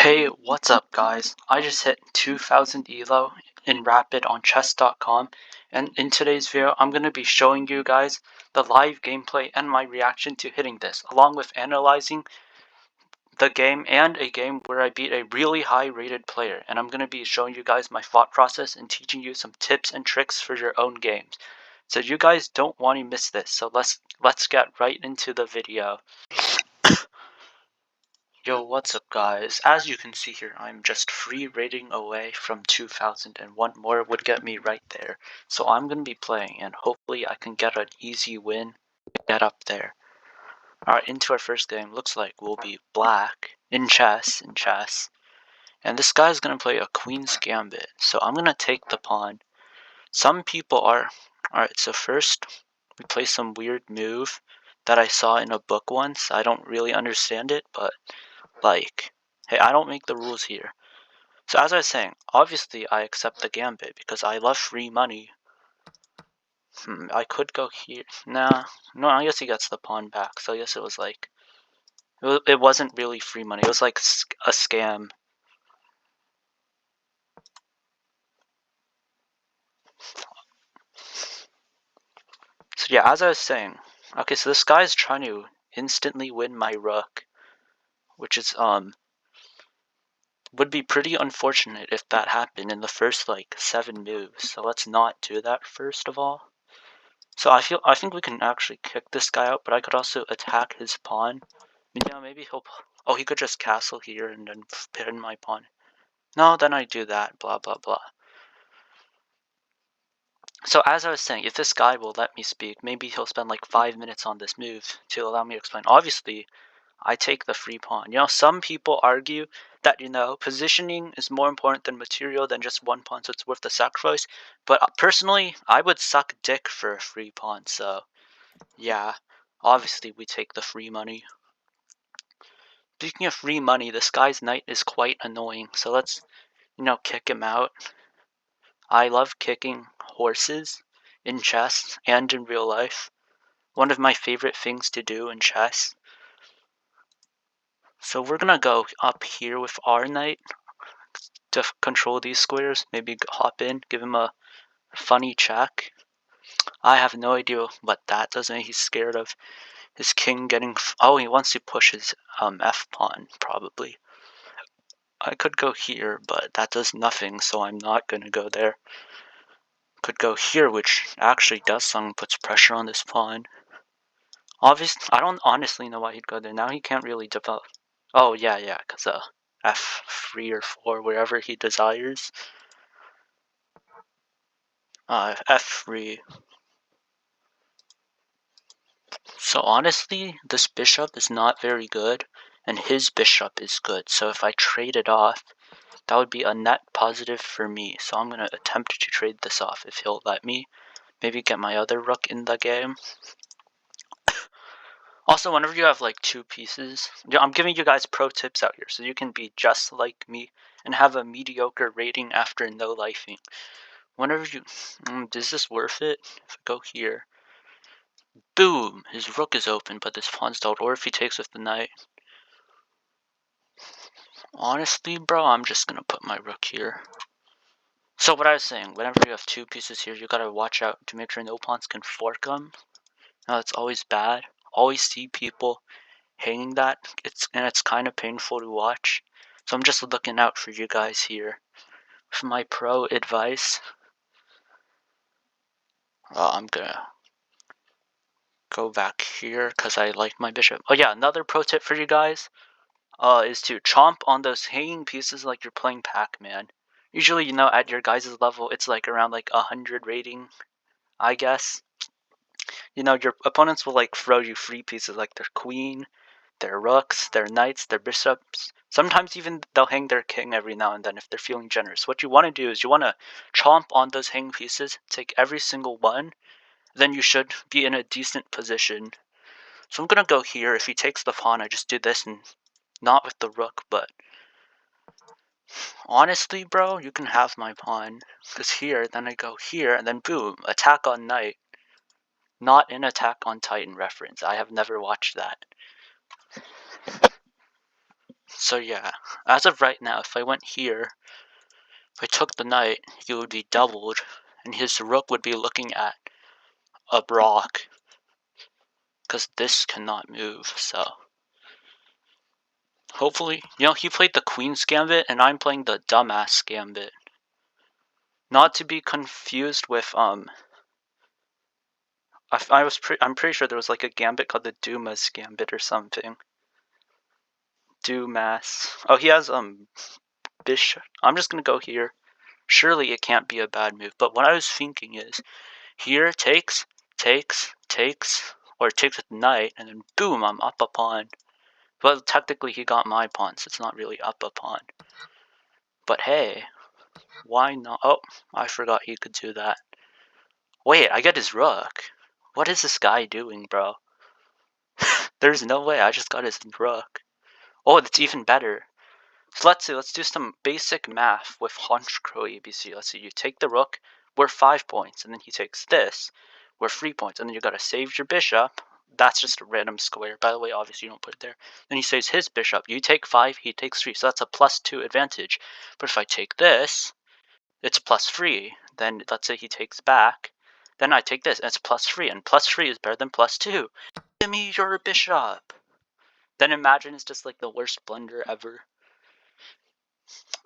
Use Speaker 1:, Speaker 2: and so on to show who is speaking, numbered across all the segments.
Speaker 1: Hey, what's up guys? I just hit 2000 ELO in Rapid on chess.com, and in today's video I'm going to be showing you guys the live gameplay and my reaction to hitting this, along with analyzing the game and a game where I beat a really high rated player, and I'm going to be showing you guys my thought process and teaching you some tips and tricks for your own games. So you guys don't want to miss this, so let's get right into the video. Yo, what's up guys? As you can see here, I'm just free rating away from 2000 and one more would get me right there. So I'm going to be playing and hopefully I can get an easy win, get up there. Alright, into our first game. Looks like we'll be black in chess. And this guy's going to play a queen's gambit. So I'm going to take the pawn. Some people are... Alright, so first we play some weird move that I saw in a book once. I don't really understand it, but like, hey, I don't make the rules here. So as I was saying, obviously I accept the gambit because I love free money. I could go here. Nah, no, I guess he gets the pawn back. So I guess it was like, it wasn't really free money. It was like a scam. So yeah, as I was saying, okay, so this guy's trying to instantly win my rook, which is would be pretty unfortunate if that happened in the first like 7 moves. So let's not do that first of all. So I think we can actually kick this guy out, but I could also attack his pawn. You know, maybe he'll... Oh, he could just castle here and then pin my pawn. No, then I do that, blah, blah, blah. So as I was saying, if this guy will let me speak, maybe he'll spend like 5 minutes on this move to allow me to explain. Obviously, I take the free pawn. You know, some people argue that, you know, positioning is more important than material than just one pawn, so it's worth the sacrifice. But personally, I would suck dick for a free pawn, so yeah, obviously we take the free money. Speaking of free money, this guy's knight is quite annoying, so let's, you know, kick him out. I love kicking horses in chess and in real life. One of my favorite things to do in chess. So we're gonna go up here with our knight to control these squares. Maybe hop in, give him a funny check. I have no idea what that does. Maybe he's scared of his king getting... Oh, he wants to push his f pawn, probably. I could go here, but that does nothing, so I'm not gonna go there. Could go here, which actually does something, puts pressure on this pawn. Obviously, I don't honestly know why he'd go there. Now he can't really develop. Oh, yeah, because f3 or 4, wherever he desires. F3. So honestly, this bishop is not very good, and his bishop is good. So if I trade it off, that would be a net positive for me. So I'm going to attempt to trade this off if he'll let me. Maybe get my other rook in the game. Also, whenever you have like 2 pieces, I'm giving you guys pro tips out here so you can be just like me and have a mediocre rating after no lifing. Whenever you... is this worth it? If I go here... Boom! His rook is open, but this pawn's stalled. Or if he takes with the knight. Honestly, bro, I'm just gonna put my rook here. So what I was saying, whenever you have 2 pieces here, you gotta watch out to make sure no pawns can fork them. Now, it's always bad. Always see people hanging that. It's kind of painful to watch. So I'm just looking out for you guys here. For my pro advice, I'm gonna go back here because I like my bishop. Oh yeah, another pro tip for you guys is to chomp on those hanging pieces like you're playing Pac-Man. Usually, you know, at your guys' level, it's like around like 100 rating, I guess. You know, your opponents will like throw you free pieces like their queen, their rooks, their knights, their bishops. Sometimes even they'll hang their king every now and then if they're feeling generous. What you want to do is you want to chomp on those hang pieces, take every single one, then you should be in a decent position. So I'm going to go here. If he takes the pawn, I just do this, and not with the rook, but honestly, bro, you can have my pawn. Because here, then I go here, and then boom, attack on knight. Not an Attack on Titan reference. I have never watched that. So yeah, as of right now, if I went here, if I took the knight, he would be doubled, and his rook would be looking at a rock, because this cannot move, so... Hopefully, he played the Queen's Gambit, and I'm playing the Dumbass Gambit. Not to be confused with, I'm pretty sure there was like a gambit called the Dumas Gambit or something. Dumas. Oh, he has, bishop. I'm just gonna go here. Surely it can't be a bad move, but what I was thinking is, here, takes, or takes with knight, and then boom, I'm up a pawn. Well, technically he got my pawn, so it's not really up a pawn. But hey, why not? Oh, I forgot he could do that. Wait, I get his rook. What is this guy doing, bro? There's no way, I just got his rook. Oh, that's even better. So let's do some basic math with Honchkrow ABC. Let's see, you take the rook, we're 5 points, and then he takes this, we're 3 points, and then you gotta save your bishop. That's just a random square, by the way, obviously you don't put it there. Then he saves his bishop, you take 5, he takes 3, so that's a +2 advantage. But if I take this, it's +3, then let's say he takes back, then I take this, and it's +3, and +3 is better than +2. Give me your bishop! Then imagine it's just like the worst blunder ever.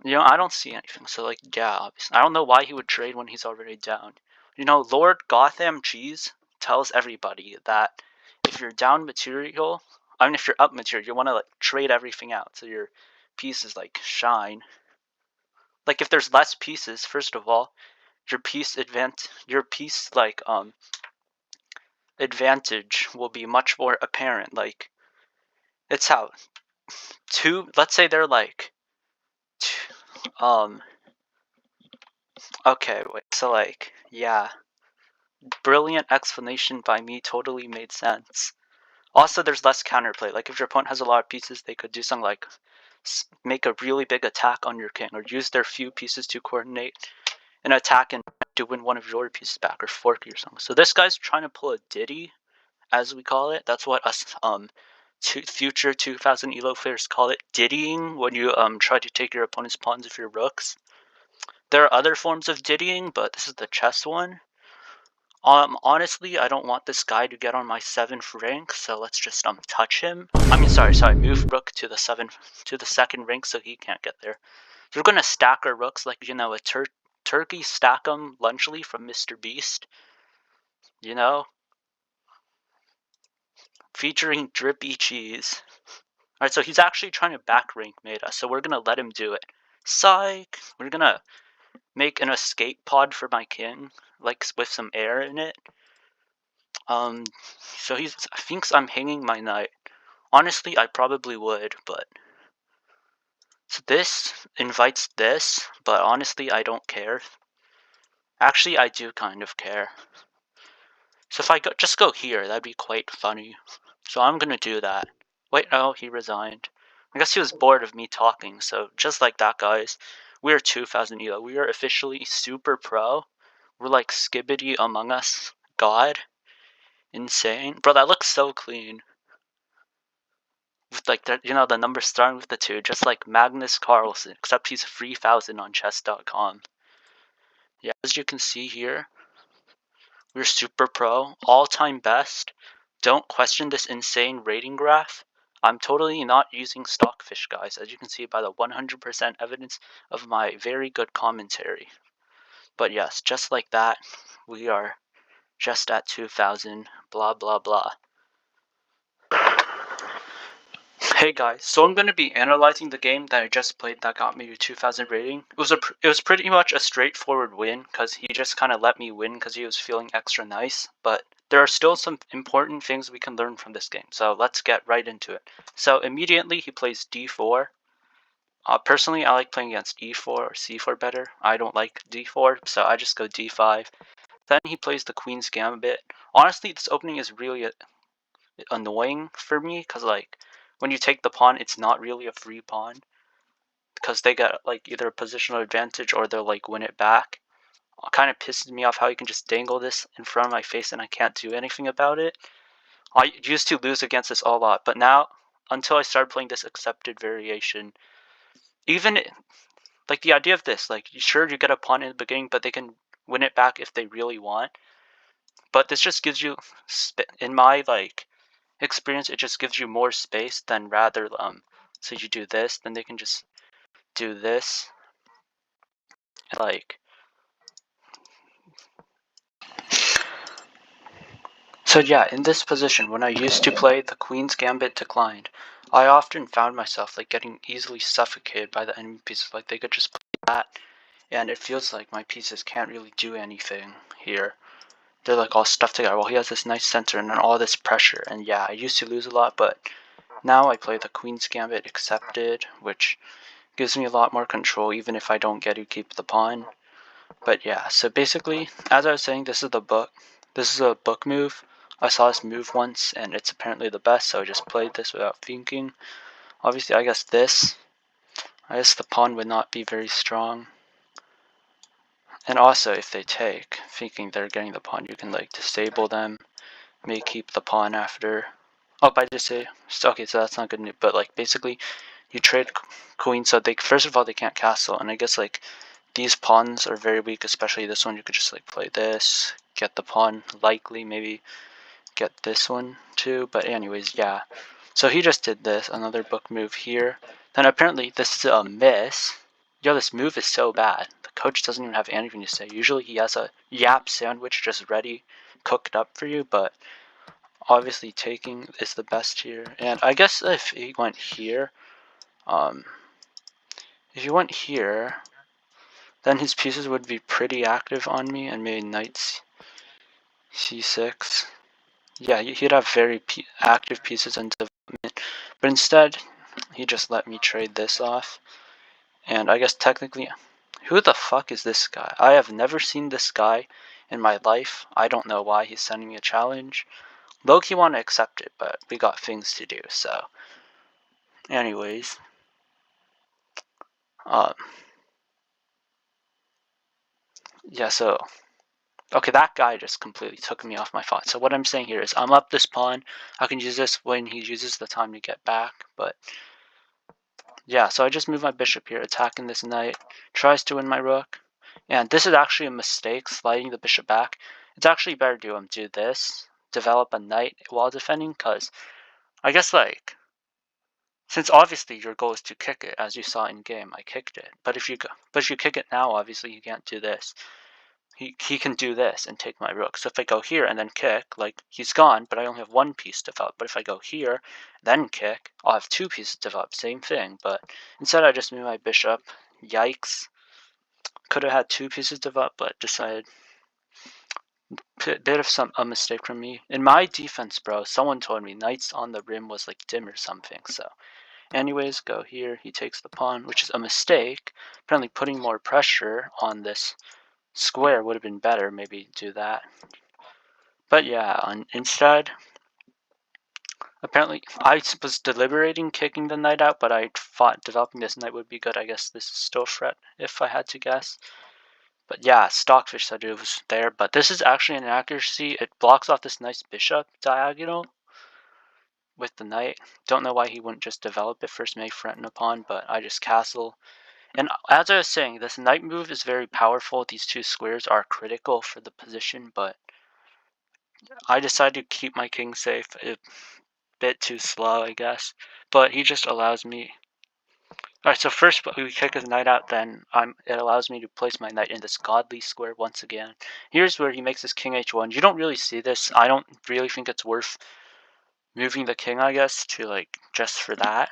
Speaker 1: I don't see anything, so like, yeah, obviously. I don't know why he would trade when he's already down. Lord Gothamchess tells everybody that if you're down material, if you're up material, you want to like trade everything out so your pieces like shine. Like if there's less pieces, first of all, your piece like advantage will be much more apparent. Like it's how let's say they're like okay, wait, so like, yeah. Brilliant explanation by me, totally made sense. Also, there's less counterplay. Like, if your opponent has a lot of pieces, they could do something like make a really big attack on your king, or use their few pieces to coordinate an attack and to win one of your pieces back, or fork or something. So this guy's trying to pull a Diddy, as we call it. That's what us future 2000 ELO players call it, diddying, when you try to take your opponent's pawns with your rooks. There are other forms of diddying, but this is the chess one. Honestly, I don't want this guy to get on my 7th rank, so let's just touch him. Sorry, move rook to the 2nd rank so he can't get there. So we're gonna stack our rooks like, a turkey stack 'em lunchly from Mr. Beast. Featuring drippy cheese. Alright, so he's actually trying to back rank mate us, so we're gonna let him do it. Psych! We're gonna make an escape pod for my king, like with some air in it. So he thinks I'm hanging my knight. Honestly, I probably would, but... So this invites this, but honestly, I don't care. Actually, I do kind of care. So if I just go here, that'd be quite funny. So I'm gonna do that. Wait, oh, he resigned. I guess he was bored of me talking, so just like that, guys, we're 2000 ELO. We are officially super pro. We're like Skibbity Among Us God. Insane. Bro, that looks so clean. With like the numbers starting with the 2, just like Magnus Carlsen, except he's 3000 on chess.com. Yeah, as you can see here, we're super pro, all-time best. Don't question this insane rating graph. I'm totally not using stockfish, guys, as you can see by the 100% evidence of my very good commentary. But yes, just like that, we are just at 2000, blah blah blah. Hey guys, so I'm going to be analyzing the game that I just played that got me to 2000 rating. It was pretty much a straightforward win, because he just kind of let me win because he was feeling extra nice, but there are still some important things we can learn from this game, so let's get right into it. So immediately he plays d4. Personally, I like playing against e4 or c4 better. I don't like d4, so I just go d5. Then he plays the Queen's Gambit. Honestly, this opening is really annoying for me, because like, when you take the pawn, it's not really a free pawn, because they get like either a positional advantage or they'll like win it back. It kind of pisses me off how you can just dangle this in front of my face and I can't do anything about it. I used to lose against this a lot, but now until I started playing this accepted variation. Even like the idea of this, like sure you get a pawn in the beginning, but they can win it back if they really want. But this just gives you, in my like experience, it just gives you more space than rather so you do this, then they can just do this, like. So yeah, in this position, when I used to play, the Queen's Gambit declined. I often found myself like getting easily suffocated by the enemy pieces, like they could just play that, and it feels like my pieces can't really do anything here. They're like all stuffed together. Well, he has this nice center and then all this pressure, and yeah, I used to lose a lot, but now I play the Queen's Gambit accepted, which gives me a lot more control even if I don't get to keep the pawn. But yeah, so basically, as I was saying, this is a book move. I saw this move once, and it's apparently the best, so I just played this without thinking. Obviously, I guess the pawn would not be very strong. And also, if they take, thinking they're getting the pawn, you can like disable them, may keep the pawn after. Oh, by disable, okay, so that's not good news, but like basically, you trade queen, so they, first of all, they can't castle, and I guess like, these pawns are very weak, especially this one. You could just like play this, get the pawn, likely maybe get this one too, but anyways, yeah. So he just did this, another book move here. Then apparently this is a miss. Yo, this move is so bad. The coach doesn't even have anything to say. Usually he has a yap sandwich just ready, cooked up for you, but obviously taking is the best here. And I guess if he went here, if he went here, then his pieces would be pretty active on me, and maybe knight c6. Yeah, he'd have very active pieces in development, but instead, he just let me trade this off. And I guess technically, who the fuck is this guy? I have never seen this guy in my life. I don't know why he's sending me a challenge. Low-key want to accept it, but we got things to do, so. Anyways. Yeah, so. Okay, that guy just completely took me off my thought. So what I'm saying here is I'm up this pawn. I can use this when he uses the time to get back, but yeah, so I just move my bishop here, attacking this knight, tries to win my rook, and this is actually a mistake, sliding the bishop back. It's actually better to do this, develop a knight while defending, because I guess like, since obviously your goal is to kick it, as you saw in game, I kicked it, but if you kick it now, obviously you can't do this. He can do this and take my rook. So if I go here and then kick, like, he's gone, but I only have one piece developed. But if I go here, then kick, I'll have two pieces developed, same thing. But instead I just move my bishop. Yikes. Could have had two pieces developed, but decided, bit of a mistake from me. In my defense, bro, someone told me knights on the rim was like dim or something, so. Anyways, go here, he takes the pawn, which is a mistake. Apparently putting more pressure on this square would have been better, maybe do that. But yeah, instead, apparently I was deliberating kicking the knight out, but I thought developing this knight would be good. I guess this is still a threat if I had to guess. But yeah, Stockfish said it was there, but this is actually an accuracy. It blocks off this nice bishop diagonal with the knight. Don't know why he wouldn't just develop it first, may threaten a pawn, but I just castle. And as I was saying, this knight move is very powerful. These two squares are critical for the position, but I decided to keep my king safe. A bit too slow, I guess. But he just allows me. Alright, so first we kick his knight out, then it allows me to place my knight in this godly square once again. Here's where he makes his king h1. You don't really see this. I don't really think it's worth moving the king, I guess, to like just for that.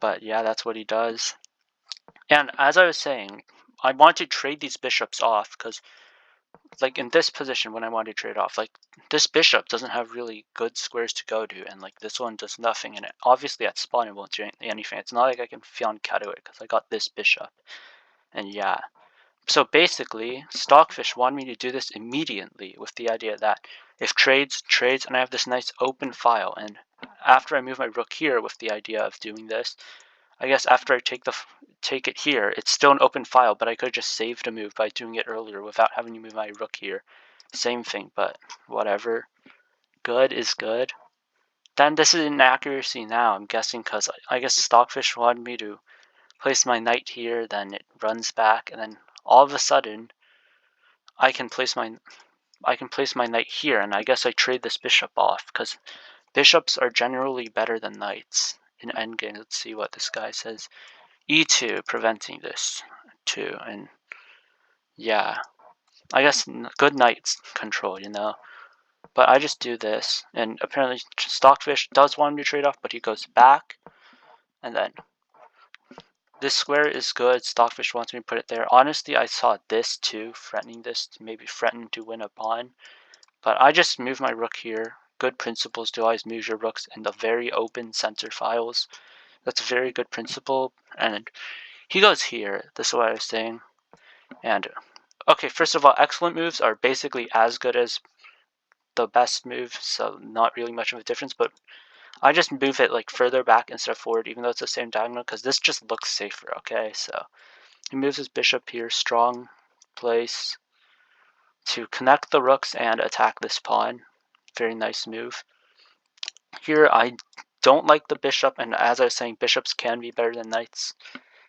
Speaker 1: But yeah, that's what he does. And as I was saying, I want to trade these bishops off because, like, in this position when I want to trade off, like, this bishop doesn't have really good squares to go to, and like this one does nothing, and it obviously at spawn it won't do anything. It's not like I can fianchetto it because I got this bishop. And yeah, so basically Stockfish wanted me to do this immediately with the idea that if trades, and I have this nice open file, and after I move my rook here with the idea of doing this, I guess after I take it here, it's still an open file, but I could have just saved a move by doing it earlier without having to move my rook here. Same thing, but whatever. Good is good. Then this is inaccuracy now, I'm guessing, because I guess Stockfish wanted me to place my knight here, then it runs back, and then all of a sudden I can place my knight here, and I guess I trade this bishop off, because bishops are generally better than knights in endgame. Let's see what this guy says. E2, preventing this too, and yeah, I guess good knight control, you know. But I just do this, and apparently Stockfish does want me to trade off, but he goes back, and then this square is good. Stockfish wants me to put it there. Honestly, I saw this too, threatening this, maybe threatening to win a pawn. But I just move my rook here. Good principles to always move your rooks in the very open center files. That's a very good principle. And he goes here. This is what I was saying. And okay, first of all, excellent moves are basically as good as the best move, so not really much of a difference. But I just move it like further back instead of forward, even though it's the same diagonal, because this just looks safer. Okay, so he moves his bishop here, strong place to connect the rooks and attack this pawn. Very nice move. Here I don't like the bishop, and as I was saying, bishops can be better than knights.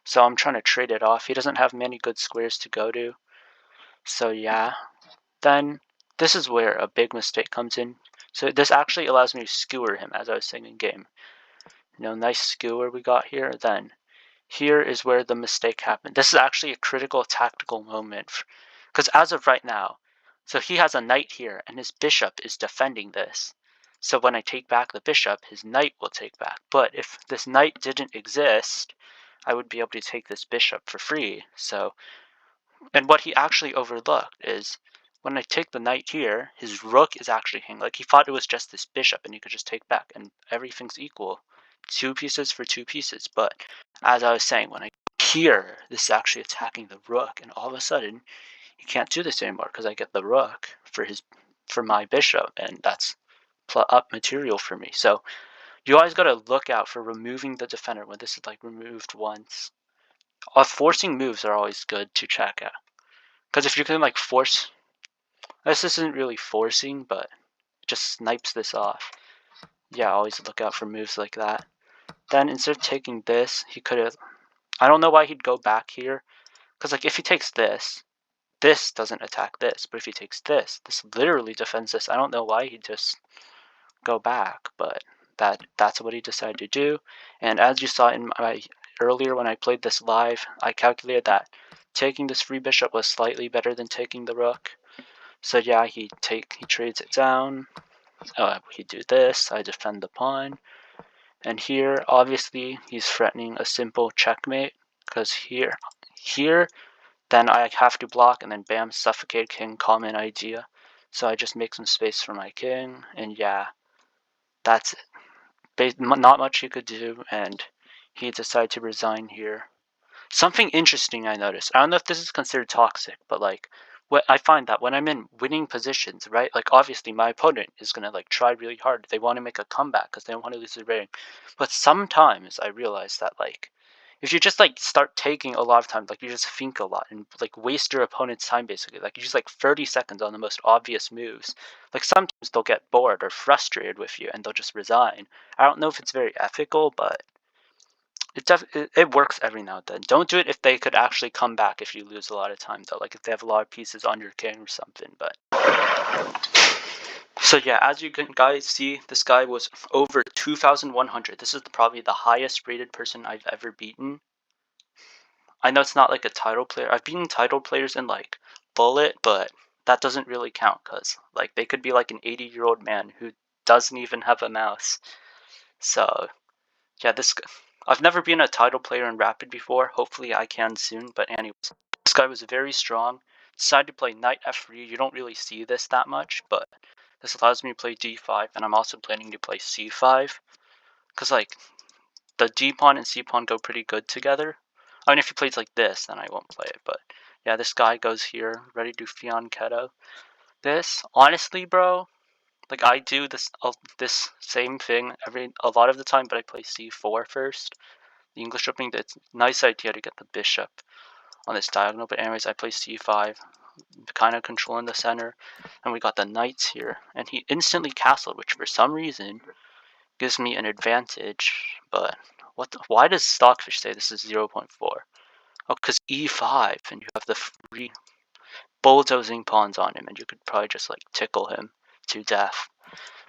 Speaker 1: So I'm trying to trade it off. He doesn't have many good squares to go to. So yeah. Then this is where a big mistake comes in. So this actually allows me to skewer him, as I was saying in game. You know, nice skewer we got here. Then here is where the mistake happened. This is actually a critical tactical moment. Because as of right now, so he has a knight here, and his bishop is defending this. So when I take back the bishop, his knight will take back. But if this knight didn't exist, I would be able to take this bishop for free. So, and what he actually overlooked is when I take the knight here, his rook is actually hanging. Like, he thought it was just this bishop and he could just take back, and everything's equal. 2 pieces for 2 pieces. But as I was saying, when I here, this is actually attacking the rook, and all of a sudden you can't do this anymore because I get the rook for my bishop, and that's up material for me. So you always got to look out for removing the defender when this is like removed once. Forcing moves are always good to check out, because if you can like force, this isn't really forcing, but it just snipes this off. Yeah, always look out for moves like that. Then instead of taking this, he could have, I don't know why he'd go back here, because like if he takes this doesn't attack this, but if he takes this literally defends this. I don't know why he'd just go back, but that's what he decided to do. And as you saw in my earlier when I played this live, I calculated that taking this free bishop was slightly better than taking the rook. So yeah, he trades it down. He do this, I defend the pawn. And here, obviously, he's threatening a simple checkmate, because here, then I have to block, and then bam, suffocate king, common idea. So I just make some space for my king, and yeah, that's it. Not much he could do, and he decided to resign here. Something interesting I noticed, I don't know if this is considered toxic, but like, what I find that when I'm in winning positions, right, like obviously my opponent is gonna like try really hard. They want to make a comeback because they don't want to lose the rating. But sometimes I realize that like, if you just like start taking a lot of time, like you just think a lot and like waste your opponent's time basically, like you use like 30 seconds on the most obvious moves, like sometimes they'll get bored or frustrated with you and they'll just resign. I don't know if it's very ethical, but it works every now and then. Don't do it if they could actually come back if you lose a lot of time, though. Like if they have a lot of pieces on your king or something. But so yeah, as you can guys see, this guy was over 2,100. This is probably the highest rated person I've ever beaten. I know it's not like a title player. I've beaten title players in like Bullet, but that doesn't really count because like they could be like an 80-year-old man who doesn't even have a mouse. So yeah, I've never been a title player in Rapid before. Hopefully I can soon. But anyways, this guy was very strong. Decided to play knight f3. You don't really see this that much, but this allows me to play d5, and I'm also planning to play c5. Because like, the d pawn and c pawn go pretty good together. I mean, if he plays like this, then I won't play it. But yeah, this guy goes here, ready to fianchetto. This, honestly, bro, like I do this same thing a lot of the time, but I play c4 first. The English opening, it's a nice idea to get the bishop on this diagonal, but anyways, I play c5, kind of controlling the center, and we got the knights here, and he instantly castled, which for some reason gives me an advantage, but why does Stockfish say this is 0.4? Oh, because E5, and you have the free bulldozing pawns on him, and you could probably just like tickle him to death.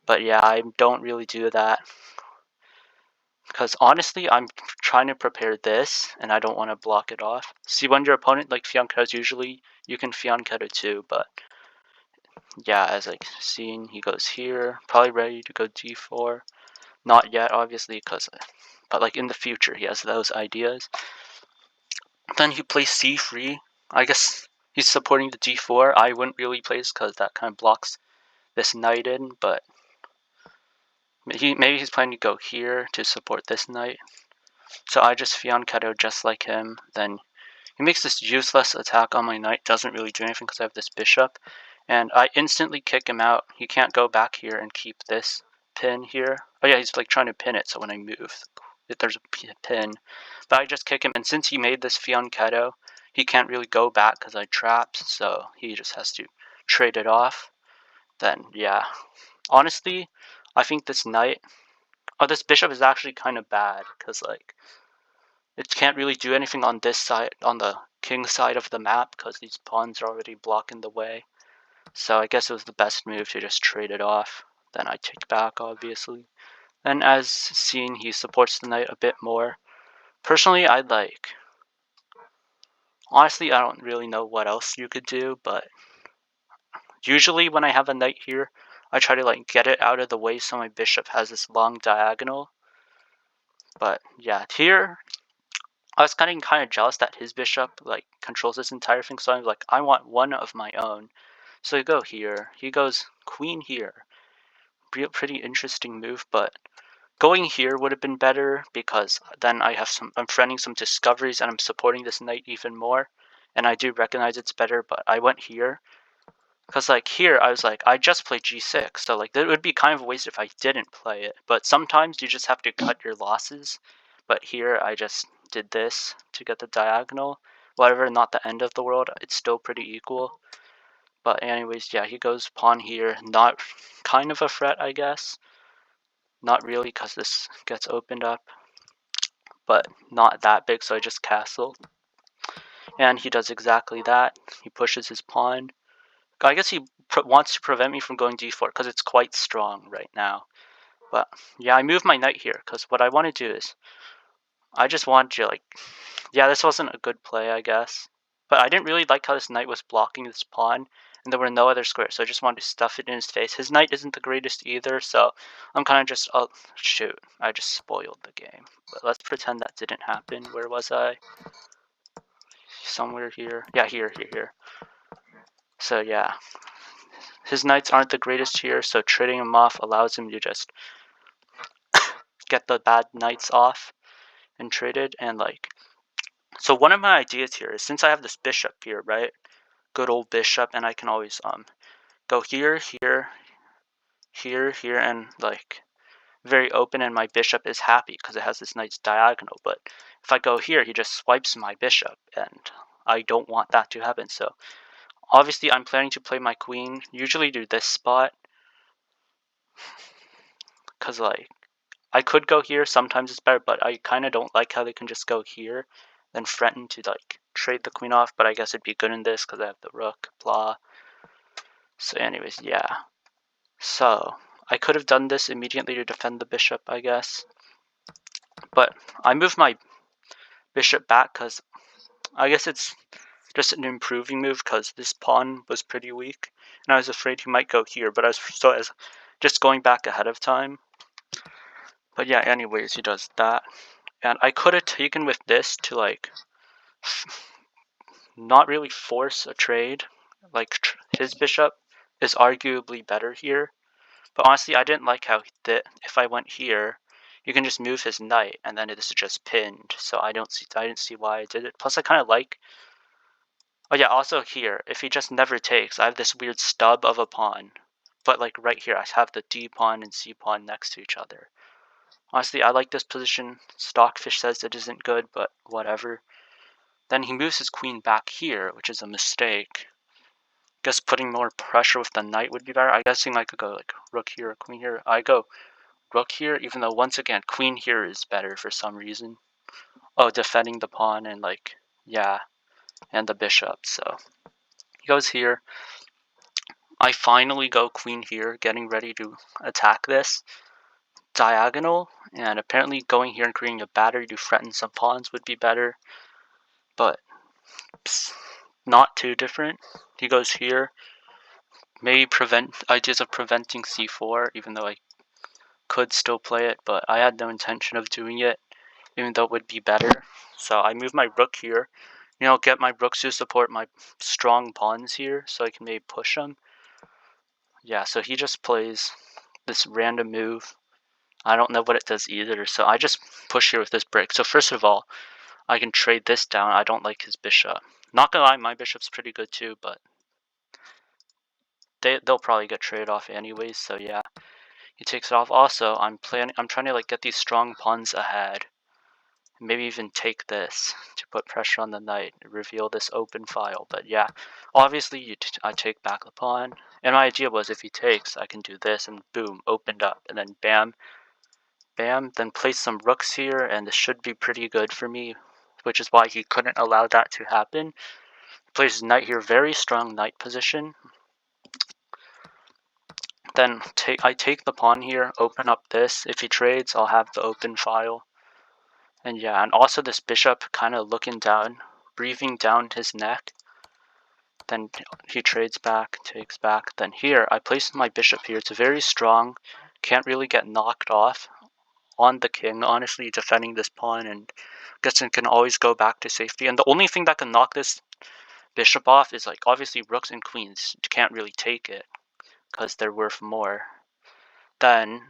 Speaker 1: But yeah, I don't really do that, because honestly, I'm trying to prepare this, and I don't want to block it off. See, when your opponent like Fianchetto's, usually you can Fianchetto too, but yeah, as like seen, he goes here, probably ready to go d4. Not yet, obviously, but like in the future, he has those ideas. Then he plays c3. I guess he's supporting the d4. I wouldn't really play this because that kind of blocks this knight in, but maybe he's planning to go here to support this knight. So I just Fianchetto just like him. Then he makes this useless attack on my knight. Doesn't really do anything because I have this bishop. And I instantly kick him out. He can't go back here and keep this pin here. Oh yeah, he's like trying to pin it, so when I move, there's a pin. But I just kick him, and since he made this Fianchetto, he can't really go back because I trapped, so he just has to trade it off. Then, yeah. Honestly, I think this knight... Oh, this bishop is actually kind of bad, because, like, it can't really do anything on this side, on the king side of the map, because these pawns are already blocking the way. So I guess it was the best move to just trade it off. Then I take back, obviously. And as seen, he supports the knight a bit more. Personally, I'd like... Honestly, I don't really know what else you could do, but usually when I have a knight here, I try to like get it out of the way so my bishop has this long diagonal. But yeah, here I was getting kind of jealous that his bishop like controls this entire thing, so I was like, I want one of my own. So I go here, he goes queen here. Pretty interesting move, but going here would have been better because then I'm friending some discoveries and I'm supporting this knight even more. And I do recognize it's better, but I went here. Because like here, I was like, I just played g6, so like it would be kind of a waste if I didn't play it. But sometimes you just have to cut your losses. But here, I just did this to get the diagonal. Whatever, not the end of the world, it's still pretty equal. But anyways, yeah, he goes pawn here. Not kind of a threat, I guess. Not really, because this gets opened up. But not that big, so I just castle. And he does exactly that. He pushes his pawn. I guess he wants to prevent me from going d4 because it's quite strong right now. But yeah, I move my knight here because what I want to do is I just want to like... Yeah, this wasn't a good play, I guess. But I didn't really like how this knight was blocking this pawn, and there were no other squares, so I just wanted to stuff it in his face. His knight isn't the greatest either, so I'm kind of just... Oh, shoot. I just spoiled the game. But let's pretend that didn't happen. Where was I? Somewhere here. Yeah, here. So yeah. His knights aren't the greatest here, so trading him off allows him to just get the bad knights off and trade it. And like, so one of my ideas here is, since I have this bishop here, right? Good old bishop, and I can always go here, and like very open, and my bishop is happy because it has this nice diagonal. But if I go here, he just swipes my bishop, and I don't want that to happen. So obviously I'm planning to play my queen, usually do this spot, because like I could go here, sometimes it's better, but I kind of don't like how they can just go here, then threaten to like trade the queen off, but I guess it'd be good in this because I have the rook, blah. So anyways, yeah. So I could have done this immediately to defend the bishop, I guess. But I moved my bishop back because I guess it's just an improving move because this pawn was pretty weak. And I was afraid he might go here, but I was just going back ahead of time. But yeah, anyways, he does that. And I could have taken with this to like not really force a trade. Like his bishop is arguably better here. But honestly, I didn't like how if I went here, you can just move his knight, and then this is just pinned. So I didn't see why I did it. Plus, I kind of like... Oh yeah, also here, if he just never takes, I have this weird stub of a pawn. But like right here, I have the d pawn and c pawn next to each other. Honestly, I like this position. Stockfish says it isn't good, but whatever. Then he moves his queen back here, which is a mistake. Guess putting more pressure with the knight would be better. I guess I could go like rook here, queen here. I go rook here, even though once again queen here is better for some reason. Oh, defending the pawn and like, yeah, and the bishop. So he goes here. I finally go queen here, getting ready to attack this diagonal, and apparently going here and creating a battery to threaten some pawns would be better, but not too different. He goes here, maybe prevent ideas of preventing c4, even though I could still play it, but I had no intention of doing it, even though it would be better. So I move my rook here, you know, get my rooks to support my strong pawns here, so I can maybe push them. Yeah, so he just plays this random move. I don't know what it does either, so I just push here with this brick. So first of all, I can trade this down. I don't like his bishop. Not gonna lie, my bishop's pretty good too, but they'll probably get traded off anyways, so yeah. He takes it off. Also, I'm trying to like get these strong pawns ahead. Maybe even take this to put pressure on the knight, reveal this open file. But yeah, obviously I take back the pawn. And my idea was if he takes, I can do this and boom, opened up. And then bam, bam, then place some rooks here, and this should be pretty good for me, which is why he couldn't allow that to happen. Places knight here, very strong knight position. Then I take the pawn here, open up this. If he trades, I'll have the open file. And yeah, and also this bishop kind of looking down, breathing down his neck. Then he trades back, takes back. Then here, I place my bishop here. It's very strong, can't really get knocked off on the king, honestly, defending this pawn, and guess it can always go back to safety. And the only thing that can knock this bishop off is like obviously rooks and queens can't really take it because they're worth more. Then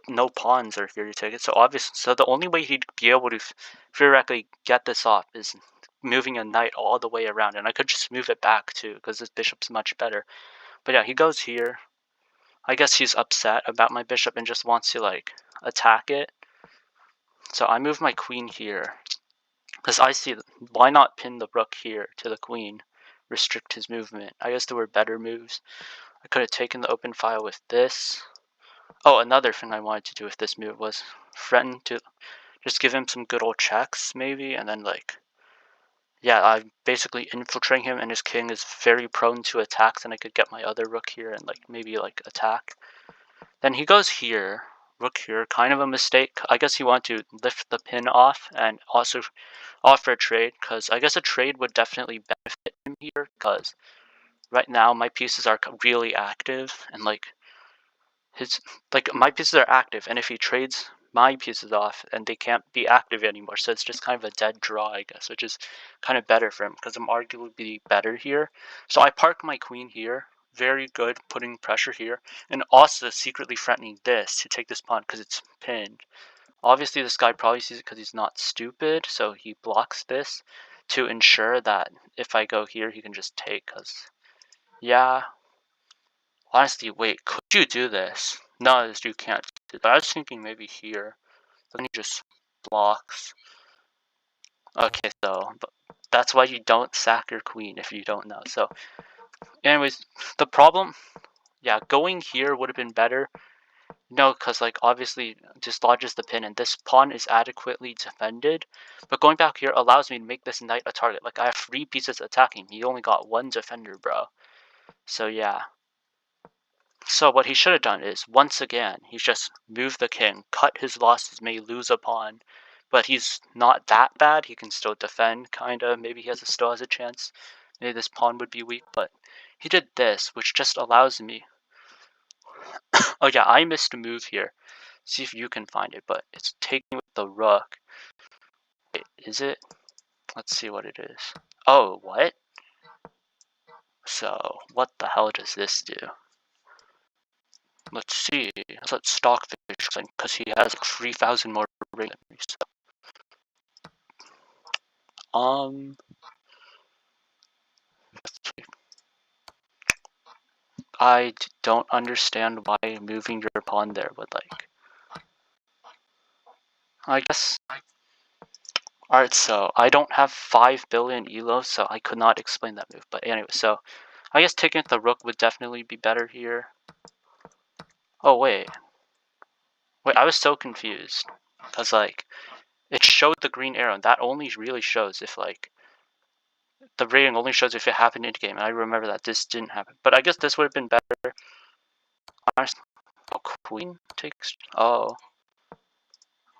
Speaker 1: no pawns are here to take it, so the only way he'd be able to theoretically get this off is moving a knight all the way around, and I could just move it back too because this bishop's much better. But yeah, he goes here. I guess he's upset about my bishop and just wants to like attack it. So I move my queen here because I see why not pin the rook here to the queen, restrict his movement. I guess there were better moves. I could have taken the open file with this. Oh, another thing I wanted to do with this move was threaten to just give him some good old checks, maybe, and then, like, yeah, I'm basically infiltrating him, and his king is very prone to attacks, and I could get my other rook here and, like, maybe, like, attack. Then he goes here, rook here, kind of a mistake. I guess he wanted to lift the pin off and also offer a trade, because I guess a trade would definitely benefit him here, because right now my pieces are really active, and, like, my pieces are active, and if he trades my pieces off, and they can't be active anymore, so it's just kind of a dead draw, I guess, which is kind of better for him because I'm arguably better here. So I park my queen here, very good, putting pressure here, and also secretly threatening this to take this pawn because it's pinned. Obviously, this guy probably sees it because he's not stupid, so he blocks this to ensure that if I go here, he can just take. Because, yeah. Honestly, wait, could you do this? No, you can't do that. I was thinking maybe here. Then he just blocks. Okay, so that's why you don't sack your queen if you don't know. So, anyways, the problem, yeah, going here would have been better. No, because, like, obviously dislodges the pin, and this pawn is adequately defended. But going back here allows me to make this knight a target. Like, I have 3 pieces attacking. He only got 1 defender, bro. So, yeah. So what he should have done is, once again, he's just moved the king, cut his losses, may lose a pawn, but he's not that bad. He can still defend, kinda. Maybe he still has a chance. Maybe this pawn would be weak, but he did this, which just allows me... Oh yeah, I missed a move here. See if you can find it, but it's taking with the rook. Wait, is it? Let's see what it is. Oh, what? So, what the hell does this do? Let's see. Let's stockfish because he has 3,000 more ring than me. So, I don't understand why moving your pawn there would like. I guess. Alright, so I don't have 5 billion ELO, so I could not explain that move. But anyway, so I guess taking the rook would definitely be better here. Oh wait. Wait, I was so confused. Because, like, it showed the green arrow, and that only really shows if, like, the rating only shows if it happened in game. And I remember that this didn't happen. But I guess this would have been better. Oh, queen takes. Oh.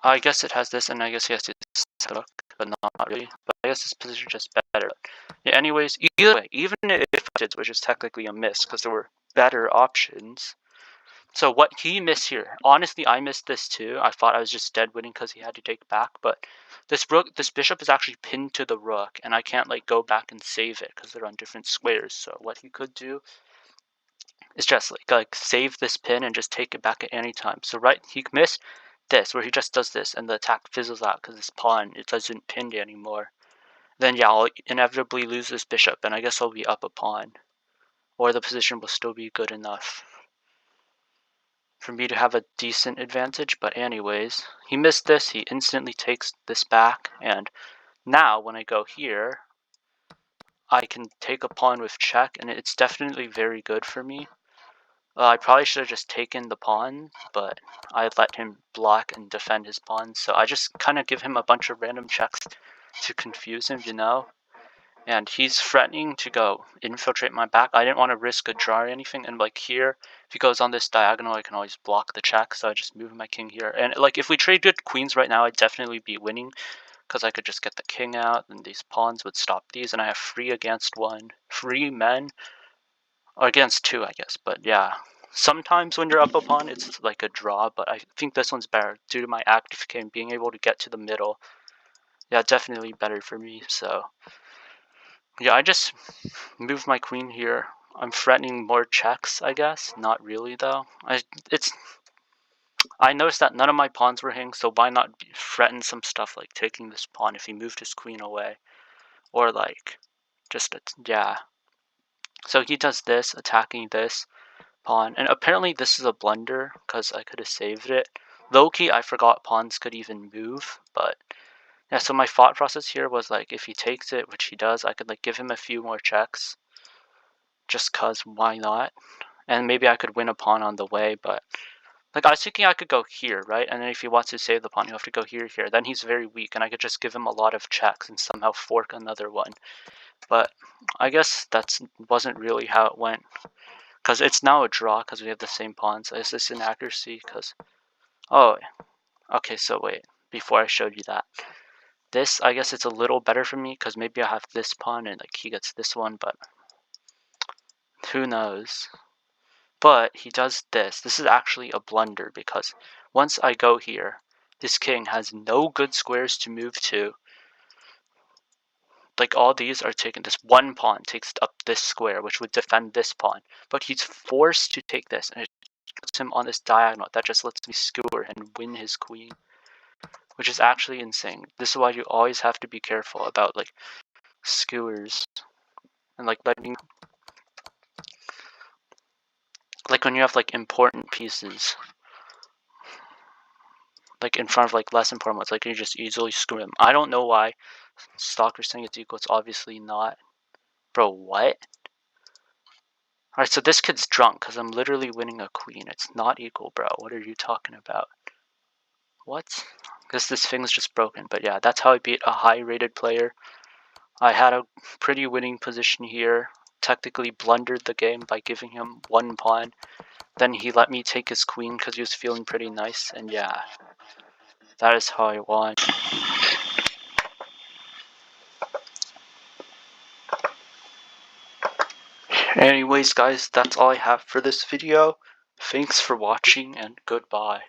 Speaker 1: I guess it has this, and I guess he has to rook, but not really. But I guess this position is just better. Yeah, anyways, either way, even if it did, which is technically a miss, because there were better options. So what he missed here, honestly, I missed this too. I thought I was just dead winning because he had to take back, but this bishop is actually pinned to the rook, and I can't like go back and save it because they're on different squares. So what he could do is just like save this pin and just take it back at any time. So he missed this where he just does this and the attack fizzles out because this pawn it doesn't pin anymore. Then yeah, I'll inevitably lose this bishop, and I guess I'll be up a pawn, or the position will still be good enough for me to have a decent advantage. But anyways, he missed this, he instantly takes this back, and now when I go here, I can take a pawn with check, and it's definitely very good for me. I probably should have just taken the pawn, but I let him block and defend his pawn, so I just kind of give him a bunch of random checks to confuse him, you know? And he's threatening to go infiltrate my back. I didn't want to risk a draw or anything, and like here, if he goes on this diagonal, I can always block the check, so I just move my king here. And like if we traded queens right now, I'd definitely be winning, because I could just get the king out, and these pawns would stop these, and I have 3 against 1. 3 men, or against 2, I guess, but yeah. Sometimes when you're up a pawn, it's like a draw, but I think this one's better due to my active king being able to get to the middle. Yeah, definitely better for me, so... yeah, I just move my queen here. I'm threatening more checks, I guess. Not really, though. I noticed that none of my pawns were hanging, so why not threaten some stuff like taking this pawn if he moved his queen away? Or like, yeah. So he does this, attacking this pawn, and apparently this is a blunder, because I could have saved it. Low-key, I forgot pawns could even move, but... yeah, so my thought process here was like, if he takes it, which he does, I could like give him a few more checks. Just cause, why not? And maybe I could win a pawn on the way, but... like, I was thinking I could go here, right? And then if he wants to save the pawn, he'll have to go here. Then he's very weak, and I could just give him a lot of checks and somehow fork another one. But I guess that wasn't really how it went. Because it's now a draw, because we have the same pawns. Is this inaccuracy? Because... oh, okay, so wait. Before I showed you that. This, I guess it's a little better for me, because maybe I have this pawn, and like he gets this one, but... who knows? But he does this. This is actually a blunder, because once I go here, this king has no good squares to move to. Like, all these are taken. This one pawn takes up this square, which would defend this pawn. But he's forced to take this, and it puts him on this diagonal. That just lets me skewer and win his queen, which is actually insane. This is why you always have to be careful about, like, skewers. And, like, letting... like, when you have, like, important pieces... like in front of like less important ones, like you just easily screw him. I don't know why Stalker's saying it's equal. It's obviously not. Bro, what? Alright, so this kid's drunk because I'm literally winning a queen. It's not equal, bro. What are you talking about? What? Guess this thing's just broken. But yeah, that's how I beat a high-rated player. I had a pretty winning position here. Technically blundered the game by giving him one pawn. Then he let me take his queen because he was feeling pretty nice. And yeah, that is how I won. Anyways guys, that's all I have for this video. Thanks for watching and goodbye.